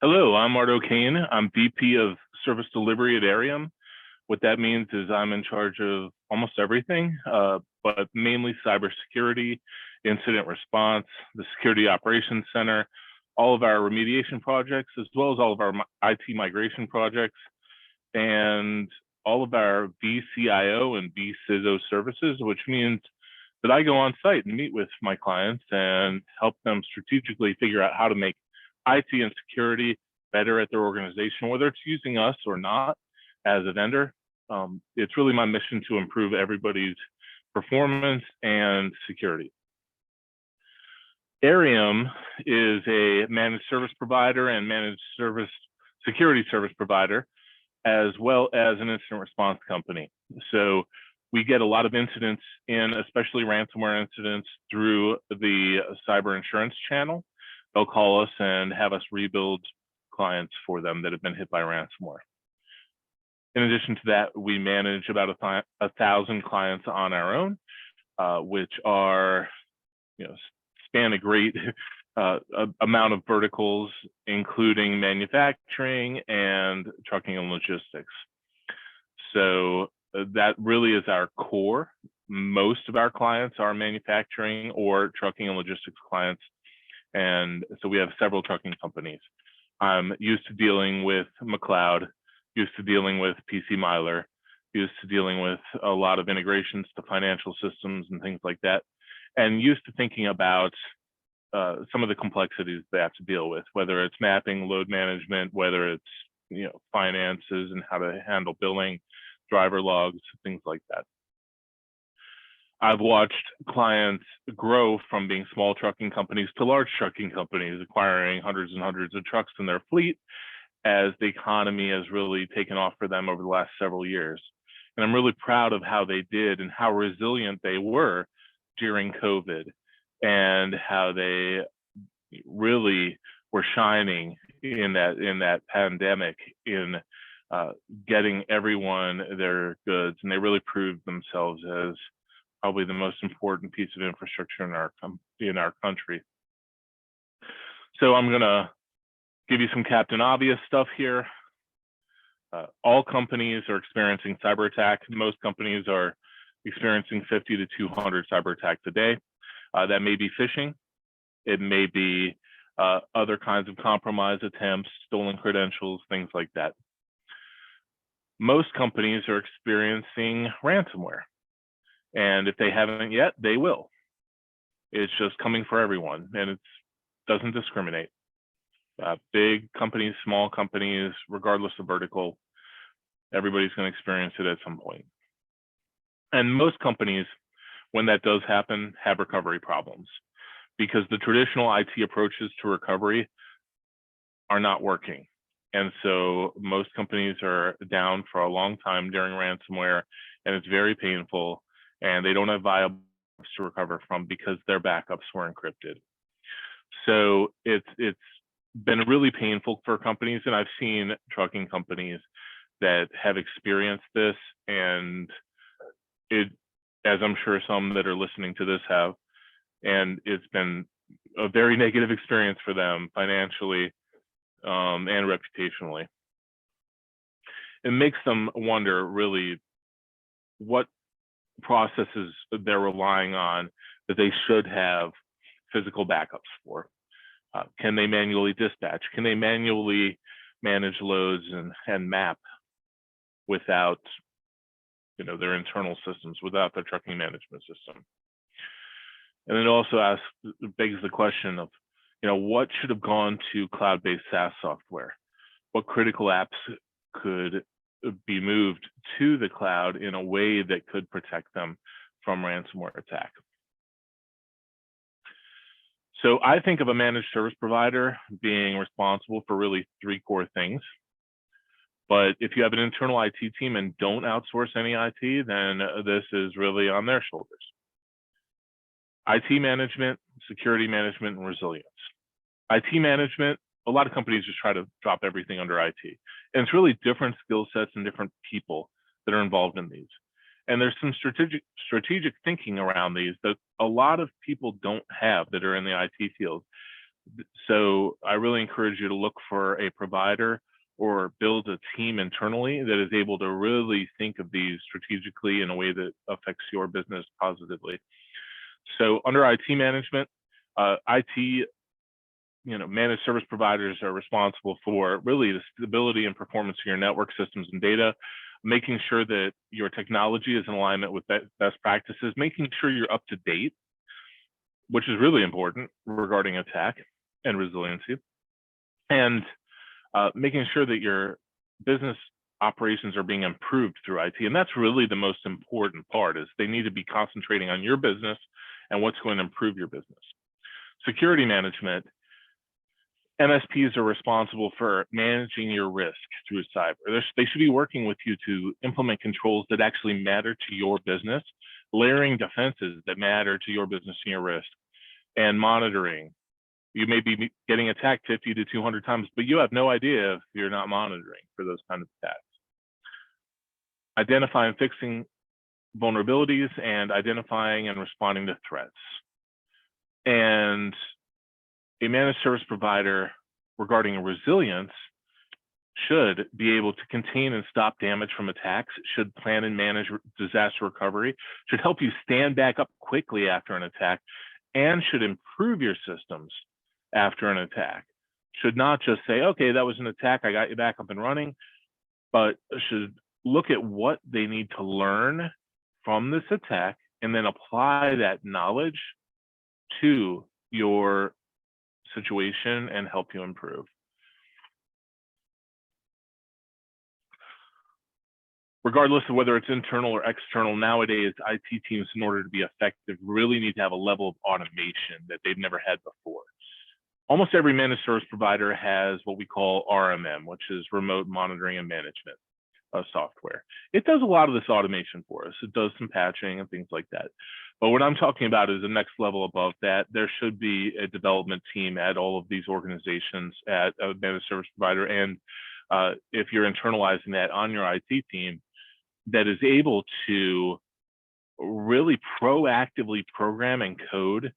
Hello, I'm Ocain. I'm VP of Service Delivery at Airiam. What that means is I'm in charge of almost everything, but mainly cybersecurity, incident response, the Security Operations Center, all of our remediation projects, as well as all of our IT migration projects, and all of our vCIO and vCISO services, which means that I go on site and meet with my clients and help them strategically figure out how to make IT and security better at their organization, whether it's using us or not as a vendor. It's really my mission to improve everybody's performance and security. Airiam is a managed service provider and managed service security service provider, as well as an incident response company. So we get a lot of incidents in, especially ransomware incidents, through the cyber insurance channel. They'll call us and have us rebuild clients for them that have been hit by ransomware. In addition to that, we manage about 1,000 clients on our own, which are, span a great amount of verticals, including manufacturing and trucking and logistics. So that really is our core. Most of our clients are manufacturing or trucking and logistics clients. And so we have several trucking companies. I'm used to dealing with McLeod, used to dealing with PC Myler, used to dealing with a lot of integrations to financial systems and things like that, and used to thinking about some of the complexities they have to deal with, whether it's mapping, load management, whether it's finances and how to handle billing, driver logs, things like that. I've watched clients grow from being small trucking companies to large trucking companies, acquiring hundreds and hundreds of trucks in their fleet as the economy has really taken off for them over the last several years. And I'm really proud of how they did and how resilient they were during COVID, and how they really were shining in that pandemic in getting everyone their goods. And they really proved themselves as probably the most important piece of infrastructure in our country. So I'm gonna give you some Captain Obvious stuff here. All companies are experiencing cyber attacks. Most companies are experiencing 50 to 200 cyber attacks a day. That may be phishing. It may be other kinds of compromise attempts, stolen credentials, things like that. Most companies are experiencing ransomware. And if they haven't yet, they will. It's just coming for everyone, and it doesn't discriminate. Big companies, small companies, regardless of vertical, everybody's going to experience it at some point. And most companies, when that does happen, have recovery problems, because the traditional IT approaches to recovery are not working. And so most companies are down for a long time during ransomware, and it's very painful, and they don't have viable to recover from because their backups were encrypted. So it's been really painful for companies, and I've seen trucking companies that have experienced this, and it, as I'm sure some that are listening to this have, and it's been a very negative experience for them financially and reputationally. It makes them wonder really what processes they're relying on that they should have physical backups for. Can they manually dispatch? Can they manually manage loads and map without their internal systems, without their trucking management system? And it also begs the question of, what should have gone to cloud-based SaaS software? What critical apps could be moved to the cloud in a way that could protect them from ransomware attack? So I think of a managed service provider being responsible for really three core things. But if you have an internal IT team and don't outsource any IT, then this is really on their shoulders. IT management, security management, and resilience. IT management, a lot of companies just try to drop everything under IT. And it's really different skill sets and different people that are involved in these. And there's some strategic thinking around these that a lot of people don't have that are in the IT field. So I really encourage you to look for a provider or build a team internally that is able to really think of these strategically in a way that affects your business positively. So under IT management, IT, managed service providers are responsible for really the stability and performance of your network systems and data, making sure that your technology is in alignment with best practices, making sure you're up to date, which is really important regarding attack and resiliency, and making sure that your business operations are being improved through IT. And that's really the most important part, is they need to be concentrating on your business and what's going to improve your business. Security management, MSPs are responsible for managing your risk through cyber. They should be working with you to implement controls that actually matter to your business, layering defenses that matter to your business and your risk, and monitoring. You may be getting attacked 50 to 200 times, but you have no idea if you're not monitoring for those kind of attacks. Identifying and fixing vulnerabilities and identifying and responding to threats. And a managed service provider regarding resilience should be able to contain and stop damage from attacks, should plan and manage disaster recovery, should help you stand back up quickly after an attack, and should improve your systems after an attack. Should not just say, okay, that was an attack, I got you back up and running, but should look at what they need to learn from this attack and then apply that knowledge to your situation and help you improve. Regardless of whether it's internal or external, nowadays, IT teams, in order to be effective, really need to have a level of automation that they've never had before. Almost every managed service provider has what we call RMM, which is remote monitoring and management software. It does a lot of this automation for us. It does some patching and things like that. But what I'm talking about is the next level above that. There should be a development team at all of these organizations, at a managed service provider, and if you're internalizing that on your IT team, that is able to really proactively program and code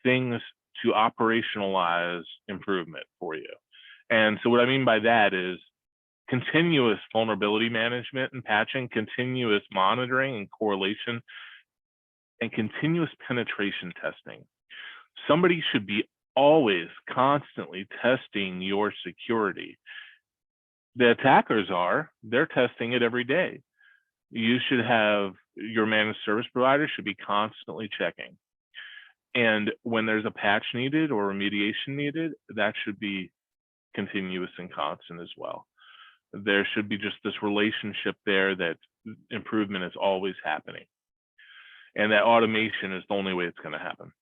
things to operationalize improvement for you. And so what I mean by that is continuous vulnerability management and patching, continuous monitoring and correlation, and continuous penetration testing. Somebody should be always constantly testing your security. The attackers they're testing it every day. You should have, your managed service provider should be constantly checking. And when there's a patch needed or remediation needed, that should be continuous and constant as well. There should be just this relationship there that improvement is always happening. And that automation is the only way it's going to happen.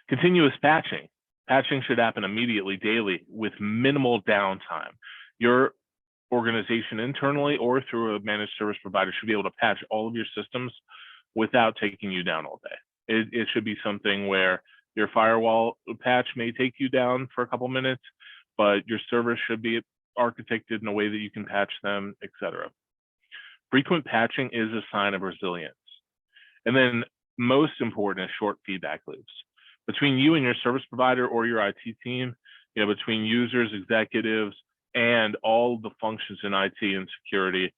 Continuous patching. Patching should happen immediately, daily, with minimal downtime. Your organization internally or through a managed service provider should be able to patch all of your systems without taking you down all day. It should be something where your firewall patch may take you down for a couple minutes, but your servers should be architected in a way that you can patch them, etc. Frequent patching is a sign of resilience. And then most important is short feedback loops. Between you and your service provider or your IT team, between users, executives, and all the functions in IT and security,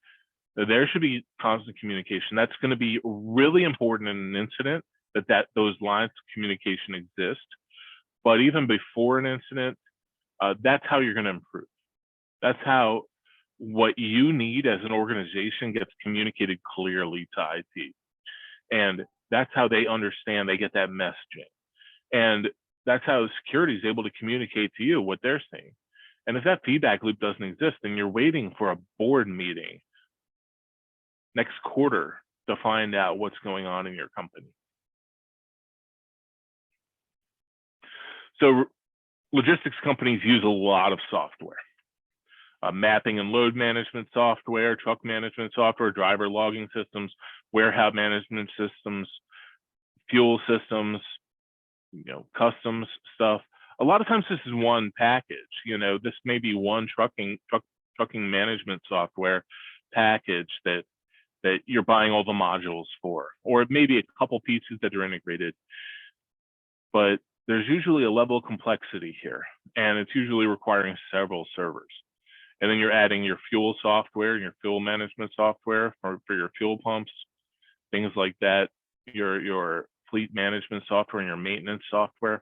there should be constant communication. That's going to be really important in an incident, that those lines of communication exist. But even before an incident, that's how you're going to improve. That's how what you need as an organization gets communicated clearly to IT. And that's how they understand, they get that messaging. And that's how security is able to communicate to you what they're seeing. And if that feedback loop doesn't exist, then you're waiting for a board meeting next quarter to find out what's going on in your company. So logistics companies use a lot of software. Mapping and load management software, truck management software, driver logging systems, warehouse management systems, fuel systems, customs stuff. A lot of times this is one package. This may be one trucking management software package that you're buying all the modules for, or it may be a couple pieces that are integrated. But there's usually a level of complexity here, and it's usually requiring several servers. And then you're adding your fuel software, your fuel management software for your fuel pumps, things like that, your fleet management software and your maintenance software.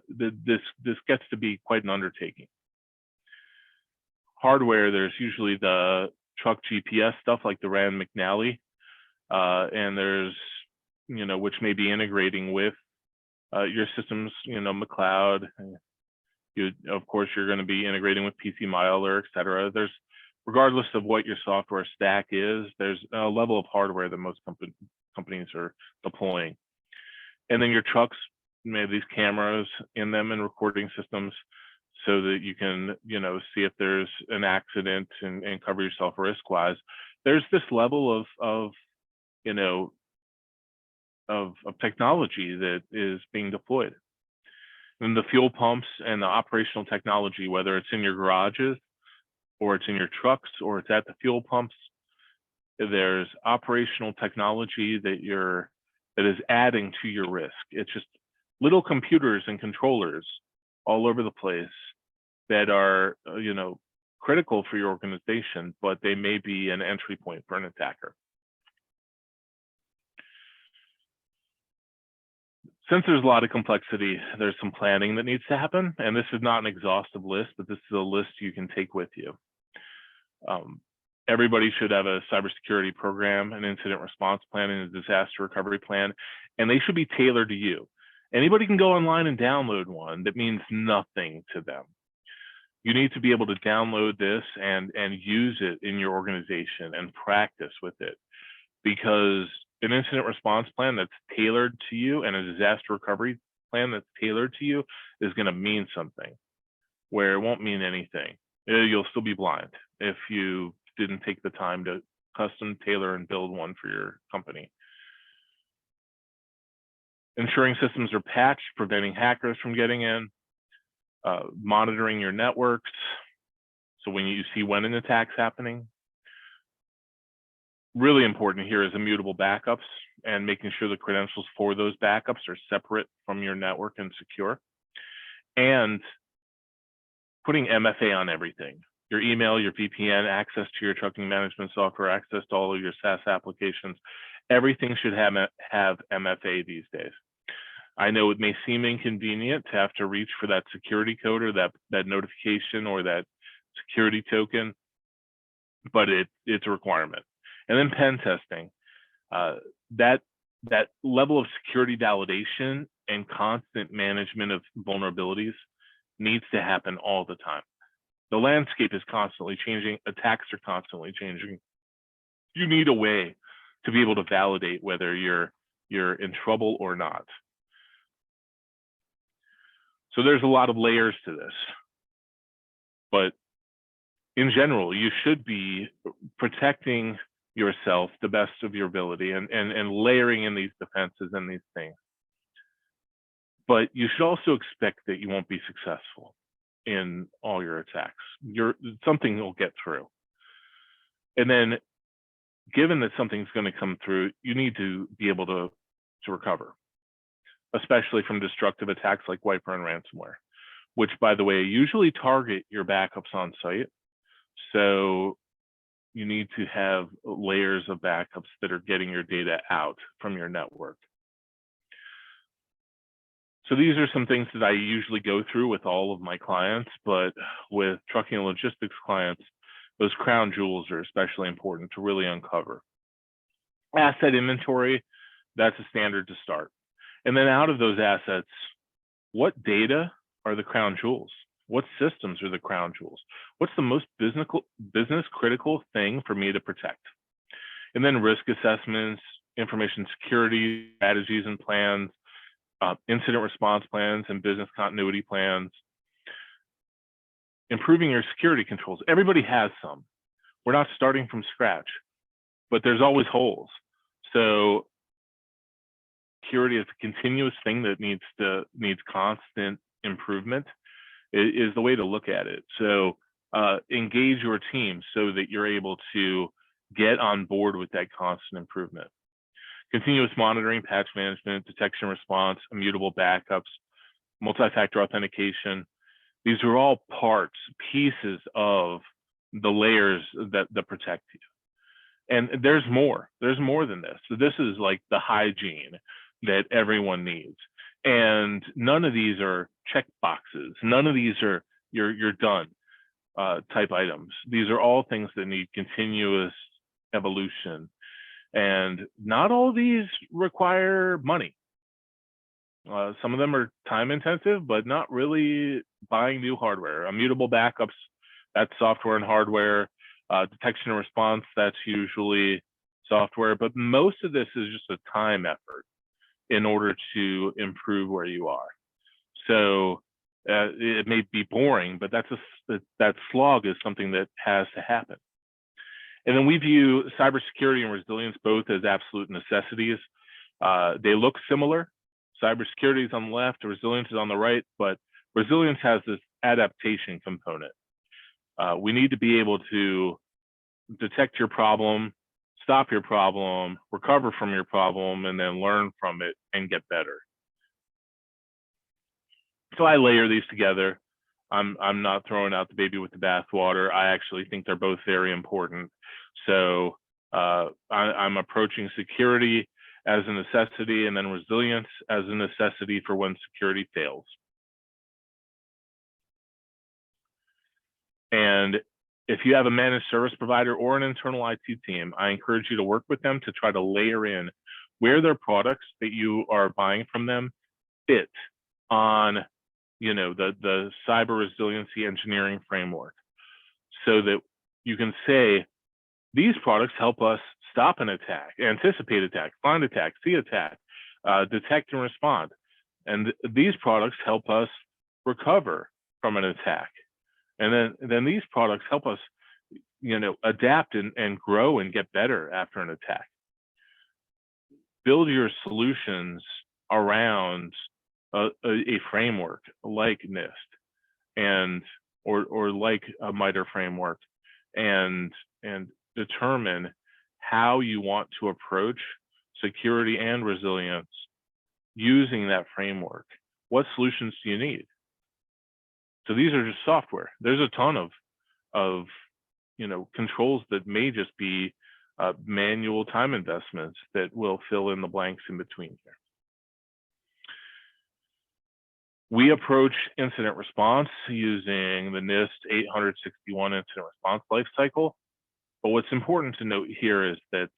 This gets to be quite an undertaking. Hardware, there's usually the truck GPS stuff like the Rand McNally, and there's, which may be integrating with your systems, McLeod. Of course, you're going to be integrating with PC Miler, et cetera. There's, regardless of what your software stack is, there's a level of hardware that most companies are deploying. And then your trucks may have these cameras in them and recording systems so that you can, see if there's an accident and cover yourself risk-wise. There's this level of technology that is being deployed. And the fuel pumps and the operational technology, whether it's in your garages or it's in your trucks or it's at the fuel pumps, there's operational technology that is adding to your risk. It's just little computers and controllers all over the place that are, critical for your organization, but they may be an entry point for an attacker. Since there's a lot of complexity, there's some planning that needs to happen. And this is not an exhaustive list, but this is a list you can take with you. Everybody should have a cybersecurity program, an incident response plan, and a disaster recovery plan, and they should be tailored to you. Anybody can go online and download one that means nothing to them. You need to be able to download this and use it in your organization and practice with it, because an incident response plan that's tailored to you and a disaster recovery plan that's tailored to you is going to mean something, where it won't mean anything. You'll still be blind if you didn't take the time to custom tailor and build one for your company. Ensuring systems are patched, preventing hackers from getting in, monitoring your networks. So when you see when an attack's happening. Really important here is immutable backups and making sure the credentials for those backups are separate from your network and secure. And putting MFA on everything. Your email, your VPN, access to your trucking management software, access to all of your SaaS applications. Everything should have MFA these days. I know it may seem inconvenient to have to reach for that security code or that notification or that security token, but it's a requirement. And then pen testing, that level of security validation and constant management of vulnerabilities needs to happen all the time. The landscape is constantly changing. Attacks are constantly changing. You need a way to be able to validate whether you're in trouble or not. So there's a lot of layers to this, but in general, you should be protecting yourself the best of your ability and layering in these defenses and these things. But you should also expect that you won't be successful in all your attacks. Something will get through. And then given that something's going to come through, you need to be able to recover, especially from destructive attacks like wiper and ransomware, which, by the way, usually target your backups on site. So you need to have layers of backups that are getting your data out from your network. So these are some things that I usually go through with all of my clients, but with trucking and logistics clients, those crown jewels are especially important to really uncover. Asset inventory, that's a standard to start. And then out of those assets, what data are the crown jewels? What systems are the crown jewels? What's the most business critical thing for me to protect? And then risk assessments, information security strategies and plans, incident response plans and business continuity plans. Improving your security controls. Everybody has some. We're not starting from scratch, but there's always holes. So security is a continuous thing that needs constant improvement is the way to look at it. So engage your team so that you're able to get on board with that constant improvement. Continuous monitoring, patch management, detection response, immutable backups, multifactor authentication. These are all parts, pieces of the layers that protect you. And there's more than this. So this is like the hygiene that everyone needs. And none of these are check boxes. None of these are you're done type items. These are all things that need continuous evolution. And not all of these require money. Some of them are time intensive, but not really buying new hardware. Immutable backups, that's software and hardware. Detection and response, that's usually software. But most of this is just a time effort in order to improve where you are. So it may be boring, but that slog is something that has to happen. And then we view cybersecurity and resilience both as absolute necessities. They look similar. Cybersecurity is on the left, resilience is on the right, but resilience has this adaptation component. We need to be able to detect your problem, stop your problem, recover from your problem, and then learn from it and get better. So I layer these together. I'm not throwing out the baby with the bathwater. I actually think they're both very important. So I'm approaching security as a necessity and then resilience as a necessity for when security fails. And if you have a managed service provider or an internal IT team, I encourage you to work with them to try to layer in where their products that you are buying from them fit on, you know, the cyber resiliency engineering framework, so that you can say, these products help us stop an attack, anticipate attack, find attack, see attack, detect and respond. And these products help us recover from an attack. And then these products help us, you know, adapt and grow and get better after an attack. Build your solutions around a framework like NIST and or like a MITRE framework, and determine how you want to approach security and resilience using that framework. What solutions do you need? So these are just software. There's a ton of you know, controls that may just be manual time investments that will fill in the blanks in between here. We approach incident response using the NIST 861 incident response lifecycle. But what's important to note here is that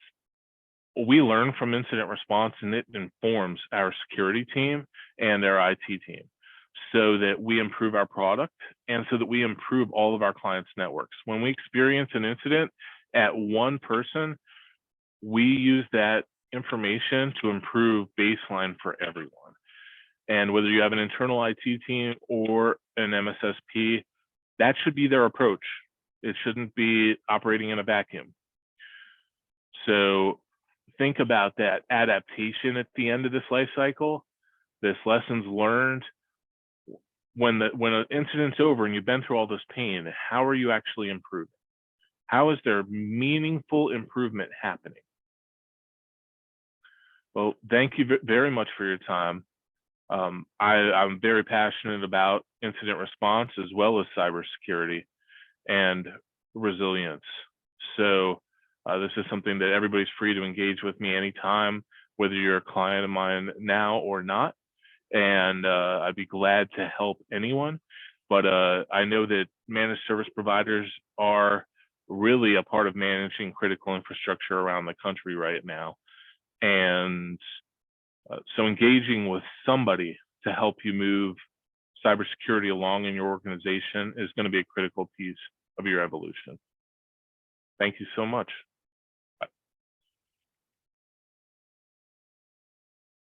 we learn from incident response, and it informs our security team and our IT team, so that we improve our product and so that we improve all of our clients' networks. When we experience an incident at one person, we use that information to improve baseline for everyone. And whether you have an internal IT team or an MSSP, that should be their approach. It shouldn't be operating in a vacuum. So think about that adaptation at the end of this life cycle, this lessons learned. When an incident's over and you've been through all this pain, how are you actually improving? How is there meaningful improvement happening? Well, thank you very much for your time. I'm very passionate about incident response as well as cybersecurity and resilience. So this is something that everybody's free to engage with me anytime, whether you're a client of mine now or not. And I'd be glad to help anyone. But I know that managed service providers are really a part of managing critical infrastructure around the country right now. And so engaging with somebody to help you move cybersecurity along in your organization is going to be a critical piece of your evolution. Thank you so much.